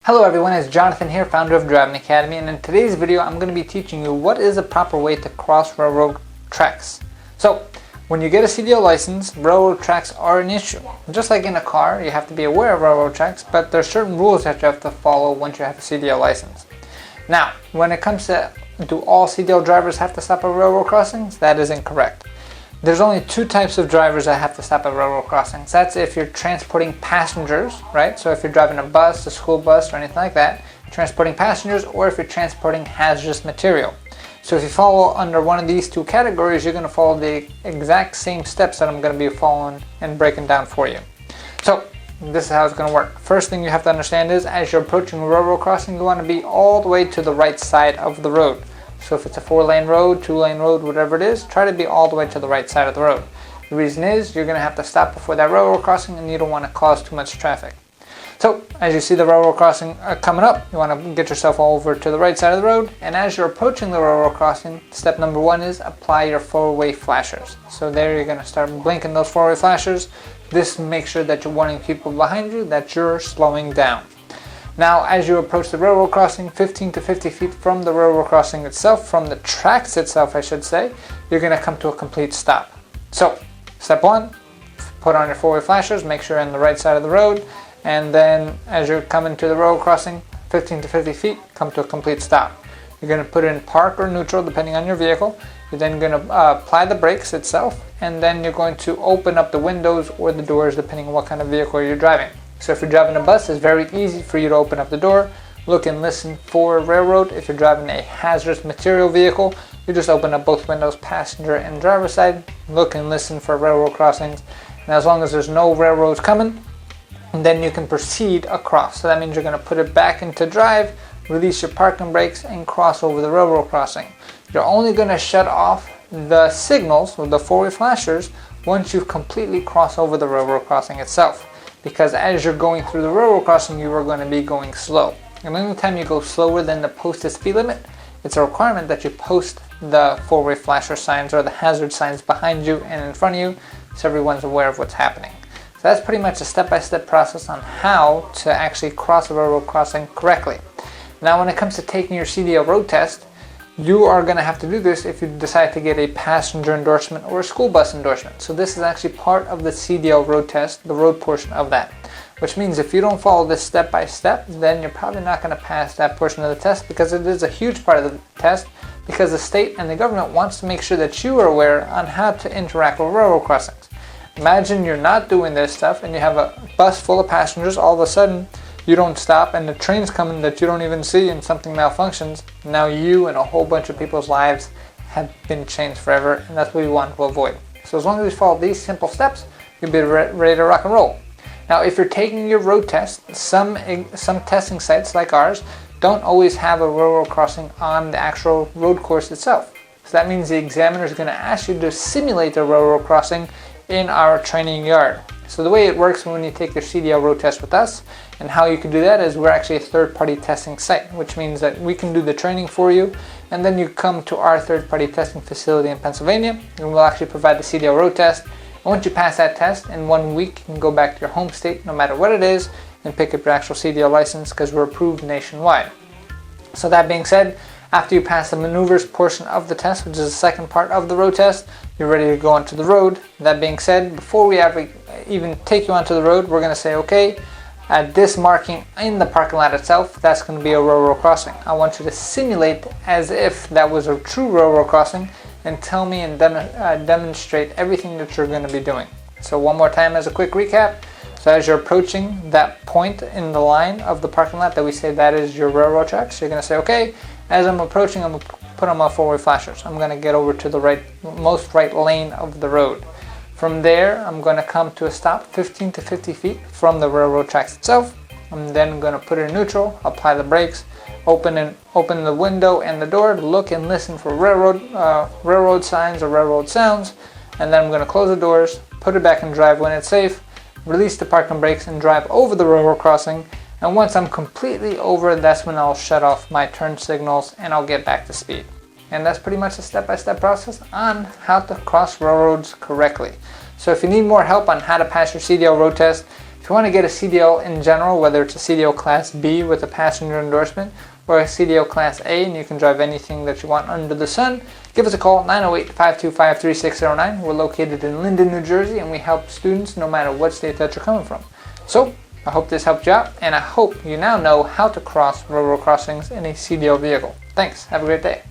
Hello everyone, it's Jonathan here, founder of Driving Academy, and in today's video I'm going to be teaching you what is a proper way to cross railroad tracks. So, when you get a CDL license, railroad tracks are an issue. Just like in a car, you have to be aware of railroad tracks, but there are certain rules that you have to follow once you have a CDL license. Now, when it comes to do all CDL drivers have to stop at railroad crossings? That is incorrect. There's only two types of drivers that have to stop at railroad crossings. That's if you're transporting passengers, right? So if you're driving a bus, a school bus, or anything like that, transporting passengers, or if you're transporting hazardous material. So if you fall under one of these two categories, you're going to follow the exact same steps that I'm going to be following and breaking down for you. So this is how it's going to work. First thing you have to understand is as you're approaching a railroad crossing, you want to be all the way to the right side of the road. So if it's a 4-lane road, 2-lane road, whatever it is, try to be all the way to the right side of the road. The reason is you're going to have to stop before that railroad crossing and you don't want to cause too much traffic. So as you see the railroad crossing coming up, you want to get yourself over to the right side of the road, and as you're approaching the railroad crossing, step number one is apply your four-way flashers. So there you're going to start blinking those four-way flashers. This makes sure that you're warning people behind you that you're slowing down. Now, as you approach the railroad crossing, 15 to 50 feet from the railroad crossing itself, from the tracks itself, I should say, you're going to come to a complete stop. So, step one, put on your four-way flashers, make sure you're on the right side of the road, and then as you're coming to the railroad crossing, 15 to 50 feet, come to a complete stop. You're going to put it in park or neutral, depending on your vehicle. You're then going to apply the brakes itself, and then you're going to open up the windows or the doors, depending on what kind of vehicle you're driving. So if you're driving a bus, it's very easy for you to open up the door, look and listen for railroad. If you're driving a hazardous material vehicle, you just open up both windows, passenger and driver side, look and listen for railroad crossings. And as long as there's no railroads coming, then you can proceed across. So that means you're going to put it back into drive, release your parking brakes, and cross over the railroad crossing. You're only going to shut off the signals with the four-way flashers once you've completely crossed over the railroad crossing itself. Because as you're going through the railroad crossing, you are going to be going slow. And anytime you go slower than the posted speed limit, it's a requirement that you post the four-way flasher signs or the hazard signs behind you and in front of you, so everyone's aware of what's happening. So that's pretty much a step-by-step process on how to actually cross a railroad crossing correctly. Now when it comes to taking your CDL road test, you are going to have to do this if you decide to get a passenger endorsement or a school bus endorsement. So this is actually part of the CDL road test, the road portion of that. Which means if you don't follow this step by step, then you're probably not going to pass that portion of the test, because it is a huge part of the test, because the state and the government wants to make sure that you are aware on how to interact with railroad crossings. Imagine you're not doing this stuff and you have a bus full of passengers, all of a sudden you don't stop and the train's coming that you don't even see and something malfunctions. Now you and a whole bunch of people's lives have been changed forever, and that's what we want to avoid. So as long as you follow these simple steps, you'll be ready to rock and roll. Now if you're taking your road test, some testing sites like ours don't always have a railroad crossing on the actual road course itself. So that means the examiner is going to ask you to simulate the railroad crossing in our training yard. So the way it works when you take your CDL road test with us, and how you can do that is we're actually a third-party testing site, which means that we can do the training for you, and then you come to our third-party testing facility in Pennsylvania, and we'll actually provide the CDL road test. And once you pass that test, in 1 week you can go back to your home state, no matter what it is, and pick up your actual CDL license, because we're approved nationwide. So that being said, after you pass the maneuvers portion of the test, which is the second part of the road test, you're ready to go onto the road. That being said, before we even take you onto the road, we're going to say, okay, at this marking in the parking lot itself, that's going to be a railroad crossing. I want you to simulate as if that was a true railroad crossing and tell me and demonstrate everything that you're going to be doing. So one more time as a quick recap. So as you're approaching that point in the line of the parking lot that we say that is your railroad tracks, you're going to say, okay, as I'm approaching, I'm going to put on my four-way flashers. I'm going to get over to the most right lane of the road. From there, I'm going to come to a stop 15 to 50 feet from the railroad tracks itself. I'm then going to put it in neutral, apply the brakes, open the window and the door to look and listen for railroad signs or railroad sounds, and then I'm going to close the doors, put it back in drive when it's safe, release the parking brakes and drive over the railroad crossing. And once I'm completely over, that's when I'll shut off my turn signals and I'll get back to speed. And that's pretty much a step-by-step process on how to cross railroads correctly. So if you need more help on how to pass your CDL road test, If you want to get a CDL in general, whether it's a CDL Class B with a passenger endorsement or a CDL Class A, and you can drive anything that you want under the sun, give us a call, 908-525-3609. We're located in Linden, New Jersey, and we help students no matter what state that you're coming from. So, I hope this helped you out, and I hope you now know how to cross railroad crossings in a CDL vehicle. Thanks. Have a great day.